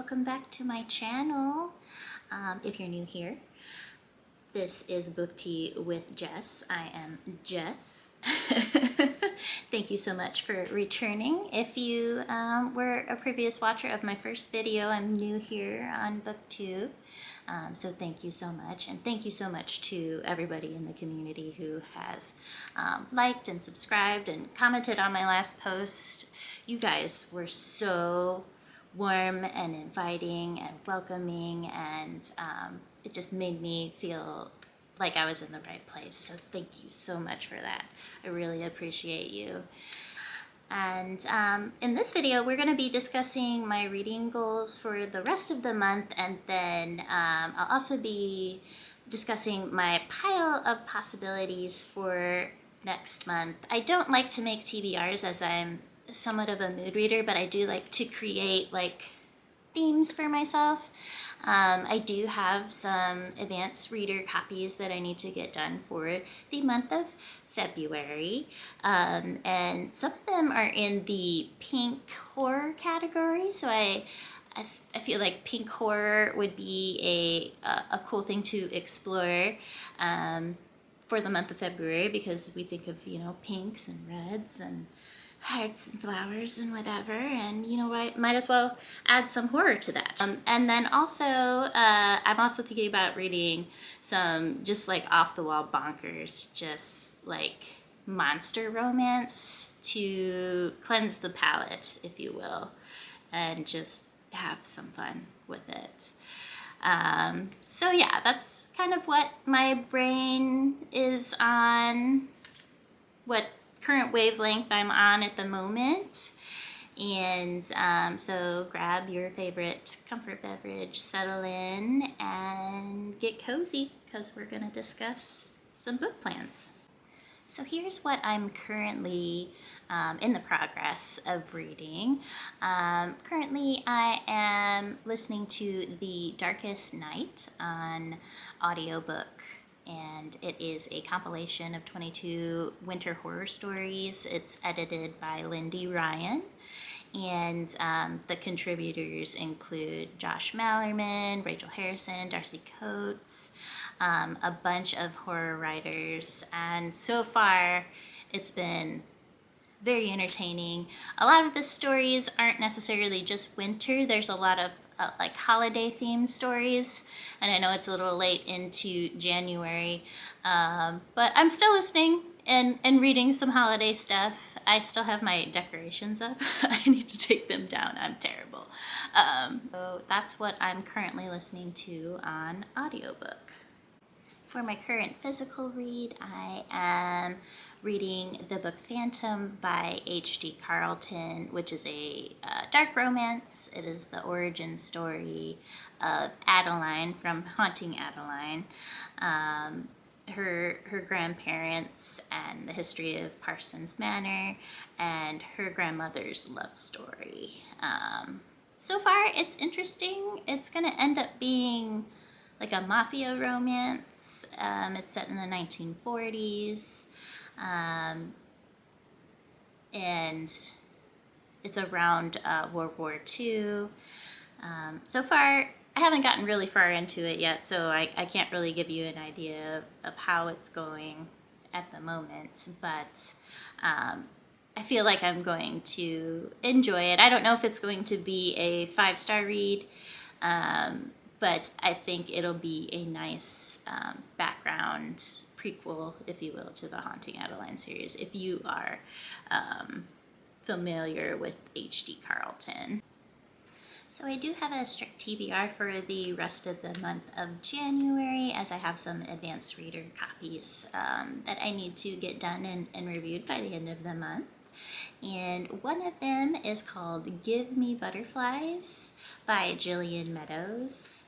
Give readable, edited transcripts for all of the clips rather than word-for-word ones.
welcome back to my channel. If you're new here, this is Book Tea with Jess. I am Jess. Thank you so much for returning. If you were a previous watcher of my first video, I'm new here on BookTube. So thank you so much, and thank you so much to everybody in the community who has liked and subscribed and commented on my last post. You guys were so warm and inviting and welcoming, and it just made me feel like I was in the right place. So thank you so much for that. I really appreciate you. And in this video, we're going to be discussing my reading goals for the rest of the month, and then I'll also be discussing my pile of possibilities for next month. I don't like to make TBRs as I'm somewhat of a mood reader, but I do like to create like themes for myself. I do have some advanced reader copies that I need to get done for the month of February, and some of them are in the pink horror category, so I feel like pink horror would be a cool thing to explore for the month of February, because we think of, you know, pinks and reds and hearts and flowers and whatever, and you know, I might as well add some horror to that. And then also I'm also thinking about reading some just like off-the-wall bonkers, just like monster romance to cleanse the palate, if you will, and just have some fun with it. So yeah, that's kind of what my brain is on, what current wavelength I'm on at the moment. And so grab your favorite comfort beverage, settle in, and get cozy, because we're going to discuss some book plans. So here's what I'm currently in the progress of reading. Currently I am listening to The Darkest Night on audiobook, and it is a compilation of 22 winter horror stories. It's edited by Lindy Ryan, and the contributors include Josh Mallerman, Rachel Harrison, Darcy Coates, a bunch of horror writers, and so far it's been very entertaining. A lot of the stories aren't necessarily just winter. There's a lot of like holiday themed stories, and I know it's a little late into January, but I'm still listening and reading some holiday stuff. I still have my decorations up. I need to take them down. I'm terrible. So that's what I'm currently listening to on audiobook. For my current physical read, I am reading the book Phantom by H.D. Carlton, which is a dark romance. It is the origin story of Adeline from Haunting Adeline, her grandparents, and the history of Parsons Manor, and her grandmother's love story. So far, it's interesting. It's going to end up being like a mafia romance. It's set in the 1940s. And it's around World War II. So far, I haven't gotten really far into it yet, so I can't really give you an idea of how it's going at the moment, but I feel like I'm going to enjoy it. I don't know if it's going to be a 5-star read, but I think it'll be a nice background prequel, if you will, to the Haunting Adeline series, if you are familiar with H.D. Carlton. So I do have a strict TBR for the rest of the month of January, as I have some advanced reader copies that I need to get done and reviewed by the end of the month. And one of them is called Give Me Butterflies by Jillian Meadows.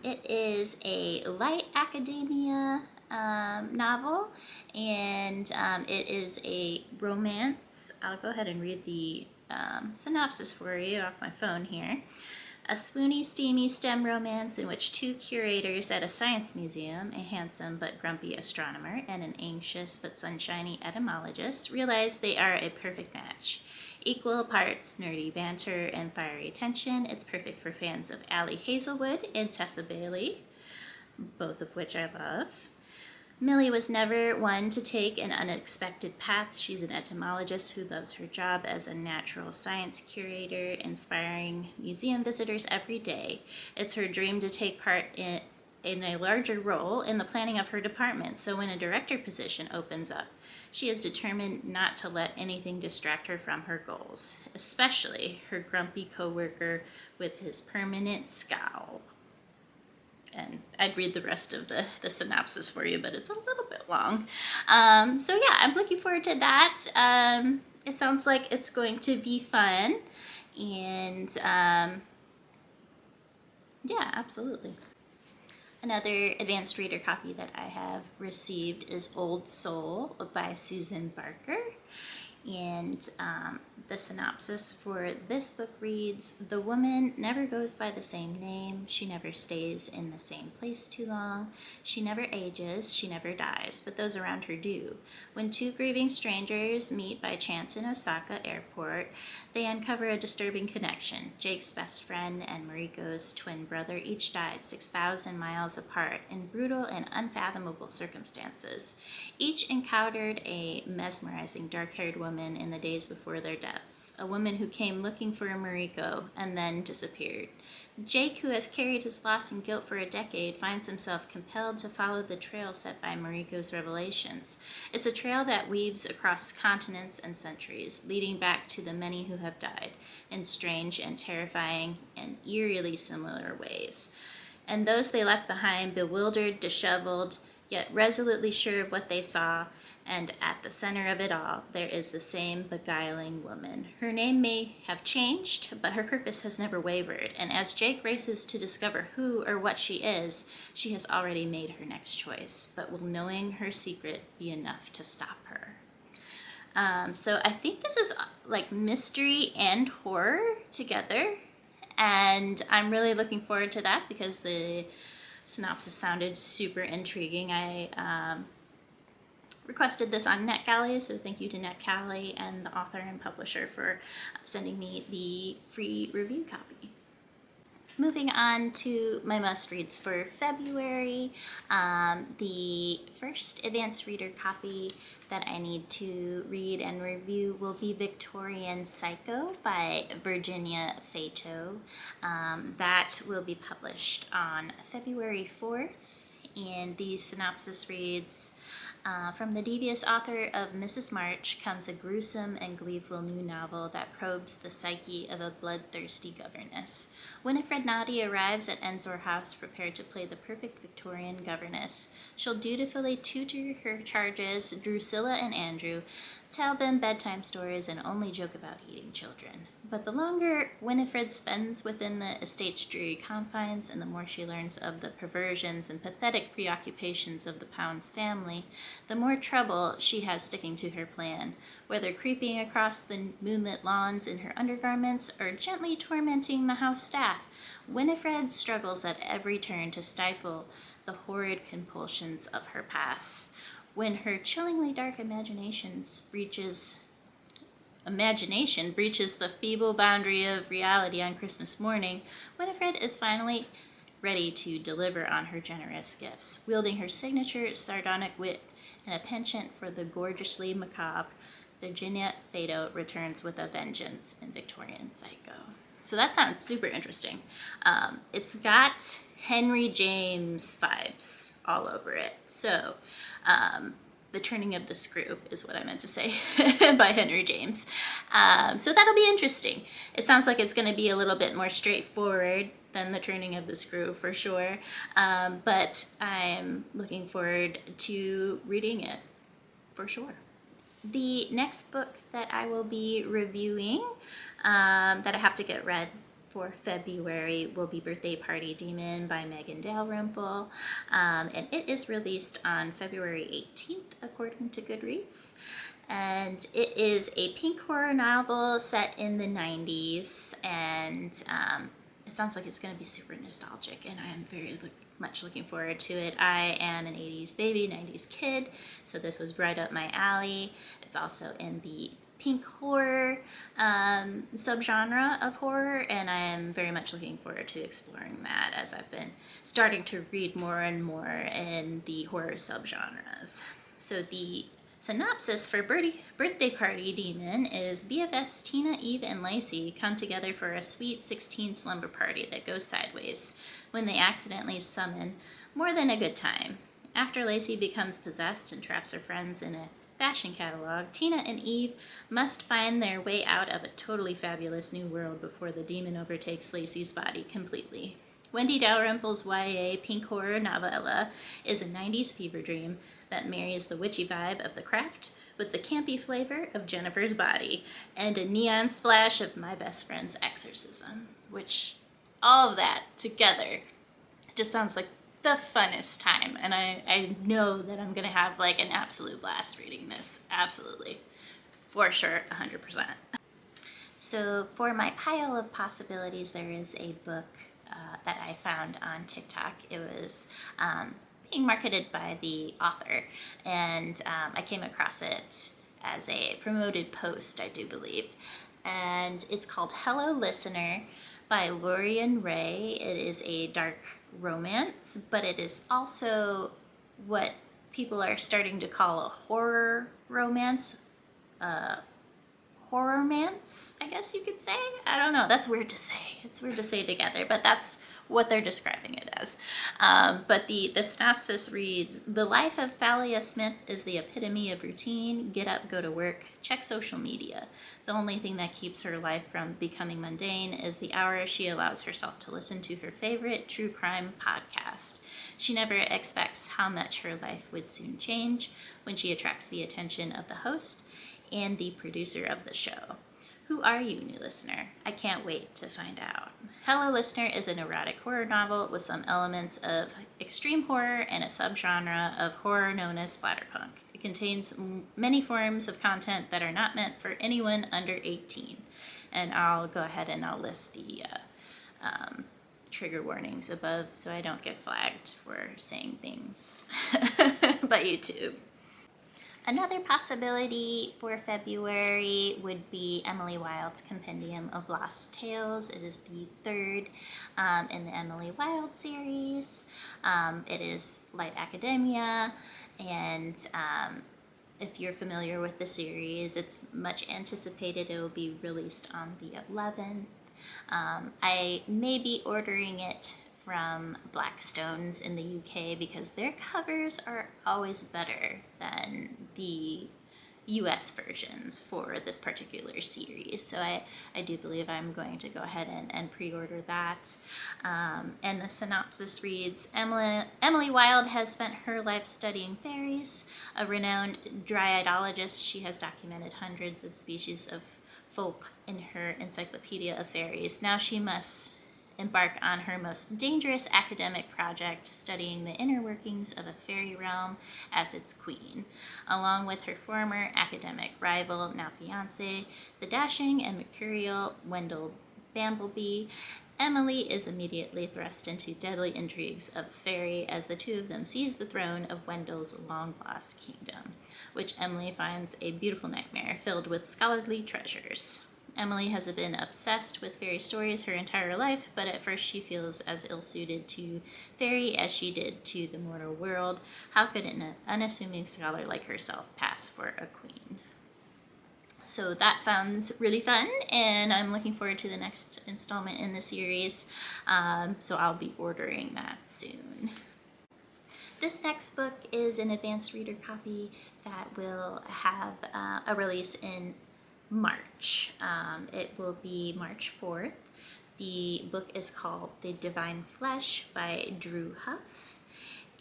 It is a light academia novel, and it is a romance. I'll go ahead and read the synopsis for you off my phone here. A swoony, steamy STEM romance in which two curators at a science museum, a handsome but grumpy astronomer and an anxious but sunshiny etymologist, realize they are a perfect match. Equal parts nerdy banter and fiery tension, it's perfect for fans of Allie Hazelwood and Tessa Bailey, both of which I love. Millie was never one to take an unexpected path. She's an entomologist who loves her job as a natural science curator, inspiring museum visitors every day. It's her dream to take part in a larger role in the planning of her department, so when a director position opens up, she is determined not to let anything distract her from her goals, especially her grumpy coworker with his permanent scowl. And I'd read the rest of the synopsis for you, but it's a little bit long. So yeah, I'm looking forward to that. It sounds like it's going to be fun. And yeah, absolutely. Another advanced reader copy that I have received is Old Soul by Susan Barker. And the synopsis for this book reads, "The woman never goes by the same name. She never stays in the same place too long. She never ages. She never dies, but those around her do. When two grieving strangers meet by chance in Osaka airport, they uncover a disturbing connection. Jake's best friend and Mariko's twin brother each died 6,000 miles apart in brutal and unfathomable circumstances. Each encountered a mesmerizing dark-haired woman in the days before their deaths, a woman who came looking for Mariko and then disappeared. Jake, who has carried his loss and guilt for a decade, finds himself compelled to follow the trail set by Mariko's revelations. It's a trail that weaves across continents and centuries, leading back to the many who have died, in strange and terrifying and eerily similar ways. And those they left behind, bewildered, disheveled, yet resolutely sure of what they saw, and at the center of it all, there is the same beguiling woman. Her name may have changed, but her purpose has never wavered, and as Jake races to discover who or what she is, she has already made her next choice. But will knowing her secret be enough to stop her?" So I think this is like mystery and horror together, and I'm really looking forward to that because the synopsis sounded super intriguing. I requested this on NetGalley, so thank you to NetGalley and the author and publisher for sending me the free review copy. Moving on to my must-reads for February, the first advanced reader copy that I need to read and review will be Victorian Psycho by Virginia Fato. That will be published on February 4th, and the synopsis reads, "From the devious author of Mrs. March comes a gruesome and gleeful new novel that probes the psyche of a bloodthirsty governess. Winifred Noddy arrives at Ensor House prepared to play the perfect Victorian governess. She'll dutifully tutor her charges, Drusilla and Andrew, tell them bedtime stories, and only joke about eating children. But the longer Winifred spends within the estate's dreary confines, and the more she learns of the perversions and pathetic preoccupations of the Pounds family, the more trouble she has sticking to her plan, whether creeping across the moonlit lawns in her undergarments or gently tormenting the house staff. Winifred struggles at every turn to stifle the horrid compulsions of her past. When her chillingly dark imagination breaches the feeble boundary of reality on Christmas morning, Winifred is finally ready to deliver on her generous gifts. Wielding her signature sardonic wit and a penchant for the gorgeously macabre, Virginia Fato returns with a vengeance in Victorian Psycho." So that sounds super interesting. It's got Henry James vibes all over it. So, The Turning of the Screw is what I meant to say by Henry James. So that'll be interesting. It sounds like it's going to be a little bit more straightforward than The Turning of the Screw for sure. But I'm looking forward to reading it for sure. The next book that I will be reviewing that I have to get read for February will be Birthday Party Demon by Megan Dalrymple, and it is released on February 18th according to Goodreads, and it is a pink horror novel set in the 90s, and it sounds like it's going to be super nostalgic, and I am very much looking forward to it. I am an 80s baby, 90s kid, so this was right up my alley. It's also in the pink horror subgenre of horror, and I am very much looking forward to exploring that as I've been starting to read more and more in the horror subgenres. So the synopsis for Birthday Party Demon is BFFs Tina, Eve, and Lacey come together for a sweet 16 slumber party that goes sideways when they accidentally summon more than a good time. After Lacey becomes possessed and traps her friends in a fashion catalog, Tina and Eve must find their way out of a totally fabulous new world before the demon overtakes Lacey's body completely. Wendy Dalrymple's YA pink horror novella is a 90s fever dream that marries the witchy vibe of The Craft with the campy flavor of Jennifer's Body and a neon splash of My Best Friend's Exorcism, which all of that together just sounds like the funnest time, and I know that I'm gonna have like an absolute blast reading this. Absolutely, for sure, 100%. So for my pile of possibilities, there is a book that I found on TikTok. It was being marketed by the author, and I came across it as a promoted post, I do believe, and it's called Hello Listener by Lorian Ray. It is a dark romance, but it is also what people are starting to call a horror romance. Horror-mance, I guess you could say. I don't know. That's weird to say. It's weird to say together, but that's what they're describing it as. But the synopsis reads, the life of Thalia Smith is the epitome of routine, get up, go to work, check social media. The only thing that keeps her life from becoming mundane is the hour she allows herself to listen to her favorite true crime podcast. She never expects how much her life would soon change when she attracts the attention of the host and the producer of the show. Who are you, new listener? I can't wait to find out. Hello Listener is an erotic horror novel with some elements of extreme horror and a subgenre of horror known as splatterpunk. It contains many forms of content that are not meant for anyone under 18. And I'll go ahead and I'll list the trigger warnings above so I don't get flagged for saying things by YouTube. Another possibility for February would be Emily Wilde's Compendium of Lost Tales. It is the third in the Emily Wilde series. It is light academia, and if you're familiar with the series, it's much anticipated. It will be released on the 11th. I may be ordering it from Blackstone's in the UK because their covers are always better than the US versions for this particular series. So I do believe I'm going to go ahead and pre-order that. And the synopsis reads, Emily Wilde has spent her life studying fairies. A renowned dryadologist, she has documented hundreds of species of folk in her Encyclopedia of Fairies. Now she must embark on her most dangerous academic project, studying the inner workings of a fairy realm as its queen. Along with her former academic rival, now fiancé, the dashing and mercurial Wendell Bamblebee, Emily is immediately thrust into deadly intrigues of fairy as the two of them seize the throne of Wendell's long-lost kingdom, which Emily finds a beautiful nightmare filled with scholarly treasures. Emily has been obsessed with fairy stories her entire life, but at first she feels as ill-suited to fairy as she did to the mortal world. How could an unassuming scholar like herself pass for a queen? So that sounds really fun, and I'm looking forward to the next installment in the series, so I'll be ordering that soon. This next book is an advanced reader copy that will have a release in March. It will be March 4th. The book is called The Divine Flesh by Drew Huff,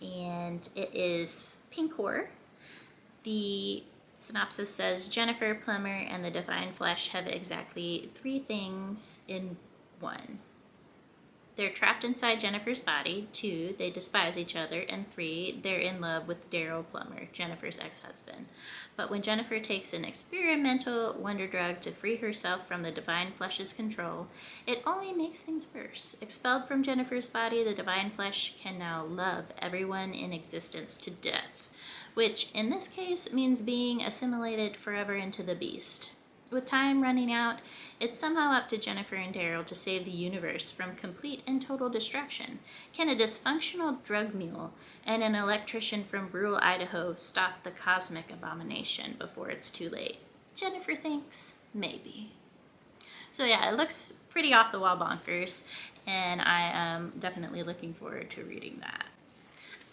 and it is pink horror. The synopsis says, Jennifer Plummer and the Divine Flesh have exactly 3 things in one. They're trapped inside Jennifer's body. 2, they despise each other. And 3, they're in love with Daryl Plummer, Jennifer's ex-husband. But when Jennifer takes an experimental wonder drug to free herself from the Divine Flesh's control, it only makes things worse. Expelled from Jennifer's body, the Divine Flesh can now love everyone in existence to death, which in this case means being assimilated forever into the beast. With time running out, it's somehow up to Jennifer and Daryl to save the universe from complete and total destruction. Can a dysfunctional drug mule and an electrician from rural Idaho stop the cosmic abomination before it's too late? Jennifer thinks maybe. So yeah, it looks pretty off the wall bonkers, and I am definitely looking forward to reading that.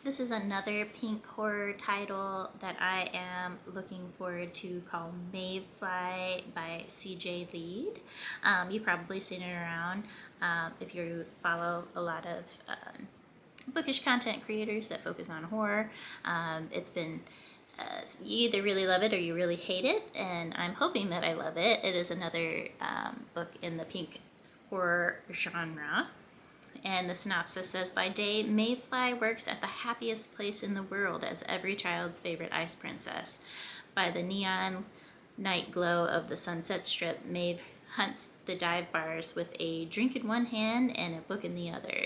This is another pink horror title that I am looking forward to, called Mayfly by CJ Lead. You've probably seen it around if you follow a lot of bookish content creators that focus on horror. It's been you either really love it or you really hate it, and I'm hoping that I love it. It is another book in the pink horror genre. And the synopsis says, by day, Mayfly works at the happiest place in the world as every child's favorite ice princess. By the neon night glow of the Sunset Strip, Maeve hunts the dive bars with a drink in one hand and a book in the other,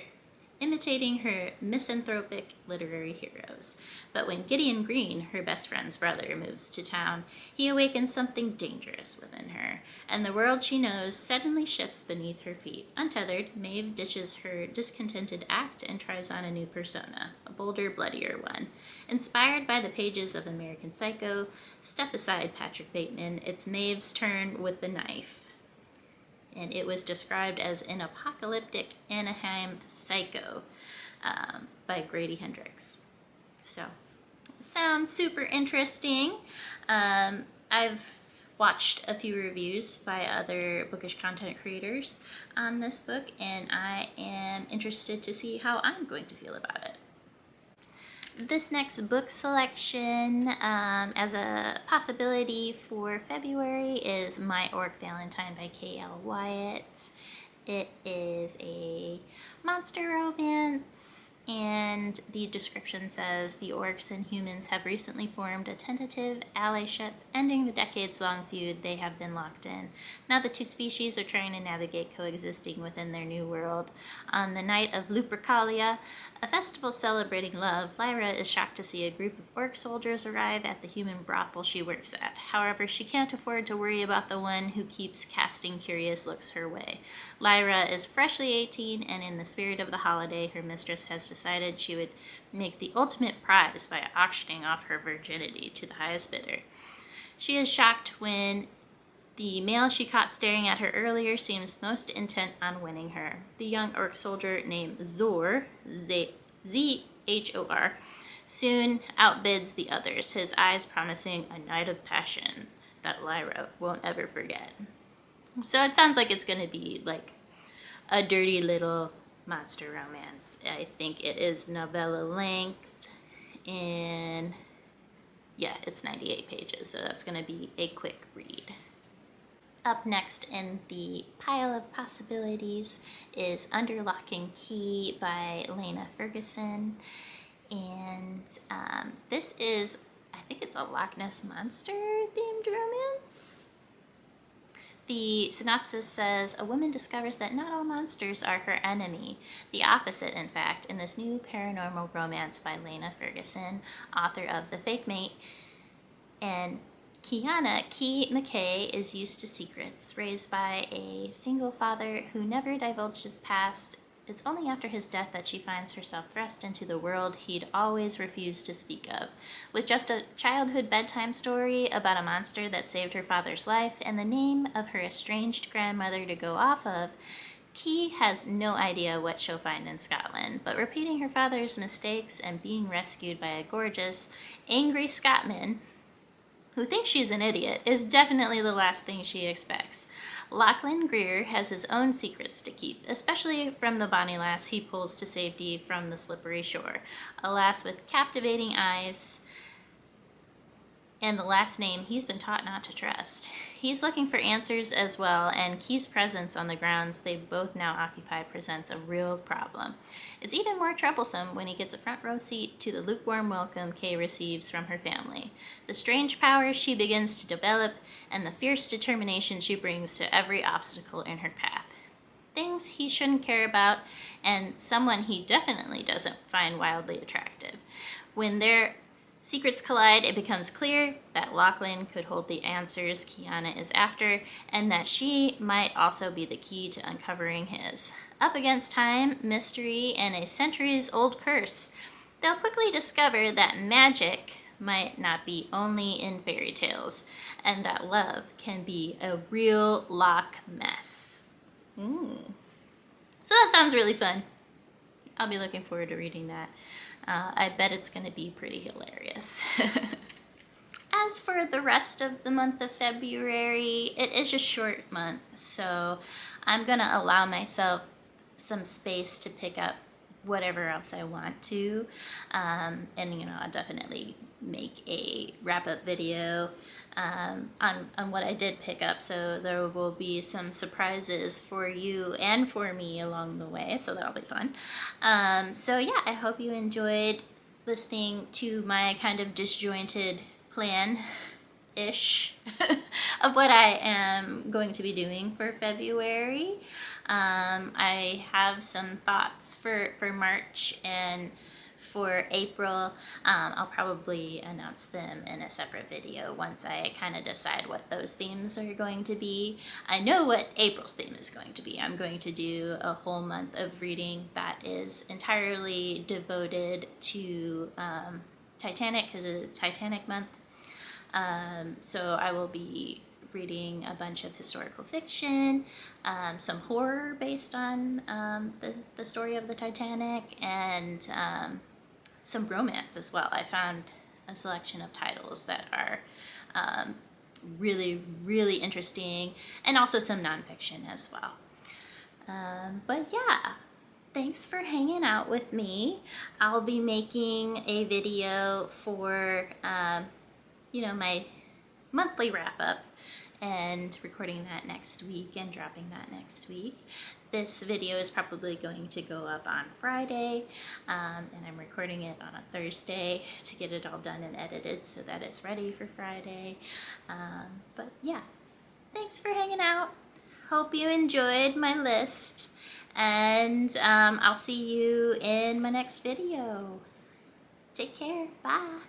imitating her misanthropic literary heroes. But when Gideon Green, her best friend's brother, moves to town, he awakens something dangerous within her, and the world she knows suddenly shifts beneath her feet. Untethered, Maeve ditches her discontented act and tries on a new persona, a bolder, bloodier one. Inspired by the pages of American Psycho, step aside, Patrick Bateman, it's Maeve's turn with the knife. And it was described as an apocalyptic Anaheim Psycho by Grady Hendrix. So, sounds super interesting. I've watched a few reviews by other bookish content creators on this book, and I am interested to see how I'm going to feel about it. This next book selection as a possibility for February is My Orc Valentine by K.L. Wyatt. It is a monster romance, and the description says the orcs and humans have recently formed a tentative allyship, ending the decades-long feud they have been locked in. Now the two species are trying to navigate coexisting within their new world. On the night of Lupercalia, a festival celebrating love, Lyra is shocked to see a group of orc soldiers arrive at the human brothel she works at. However, she can't afford to worry about the one who keeps casting curious looks her way. Lyra is freshly 18, and in the spirit of the holiday, her mistress has decided she would make the ultimate prize by auctioning off her virginity to the highest bidder. She is shocked when the male she caught staring at her earlier seems most intent on winning her. The young orc soldier named Zor, Z-H-O-R, soon outbids the others, his eyes promising a night of passion that Lyra won't ever forget. So it sounds like it's going to be like a dirty little monster romance. I think it is novella length, and yeah, it's 98 pages, so that's going to be a quick read. Up next in the pile of possibilities is Under Lock and Key by Lena Ferguson, and this is, I think it's a Loch Ness Monster themed romance. The synopsis says, a woman discovers that not all monsters are her enemy. The opposite, in fact, in this new paranormal romance by Lena Ferguson, author of The Fake Mate. And Kiana, Key McKay, is used to secrets. Raised by a single father who never divulged his past, it's only after his death that she finds herself thrust into the world he'd always refused to speak of. With just a childhood bedtime story about a monster that saved her father's life and the name of her estranged grandmother to go off of, Key has no idea what she'll find in Scotland, but repeating her father's mistakes and being rescued by a gorgeous, angry Scotsman who thinks she's an idiot is definitely the last thing she expects. Lachlan Greer has his own secrets to keep, especially from the bonny lass he pulls to safety from the slippery shore. A lass with captivating eyes and the last name he's been taught not to trust. He's looking for answers as well, and Key's presence on the grounds they both now occupy presents a real problem. It's even more troublesome when he gets a front row seat to the lukewarm welcome Kay receives from her family, the strange powers she begins to develop, and the fierce determination she brings to every obstacle in her path. Things he shouldn't care about, and someone he definitely doesn't find wildly attractive. When their secrets collide, it becomes clear that Lachlan could hold the answers Kiana is after, and that she might also be the key to uncovering his. Up against time, mystery, and a centuries-old curse, they'll quickly discover that magic might not be only in fairy tales, and that love can be a real Loch mess. So that sounds really fun. I'll be looking forward to reading that. I bet it's going to be pretty hilarious. As for the rest of the month of February, it is a short month, so I'm going to allow myself some space to pick up whatever else I want to. And, I'll definitely make a wrap-up video on what I did pick up, so there will be some surprises for you and for me along the way, so that'll be fun. So yeah, I hope you enjoyed listening to my kind of disjointed plan-ish of what I am going to be doing for February. I have some thoughts for March and for April. I'll probably announce them in a separate video once I kind of decide what those themes are going to be. I know what April's theme is going to be. I'm going to do a whole month of reading that is entirely devoted to Titanic, because it's Titanic month. So I will be reading a bunch of historical fiction, some horror based on the story of the Titanic, and some romance as well. I found a selection of titles that are really, really interesting, and also some nonfiction as well. But yeah, thanks for hanging out with me. I'll be making a video for my monthly wrap-up and recording that next week and dropping that next week. This video is probably going to go up on Friday, and I'm recording it on a Thursday to get it all done and edited so that it's ready for Friday. But yeah, thanks for hanging out. Hope you enjoyed my list, and I'll see you in my next video. Take care. Bye.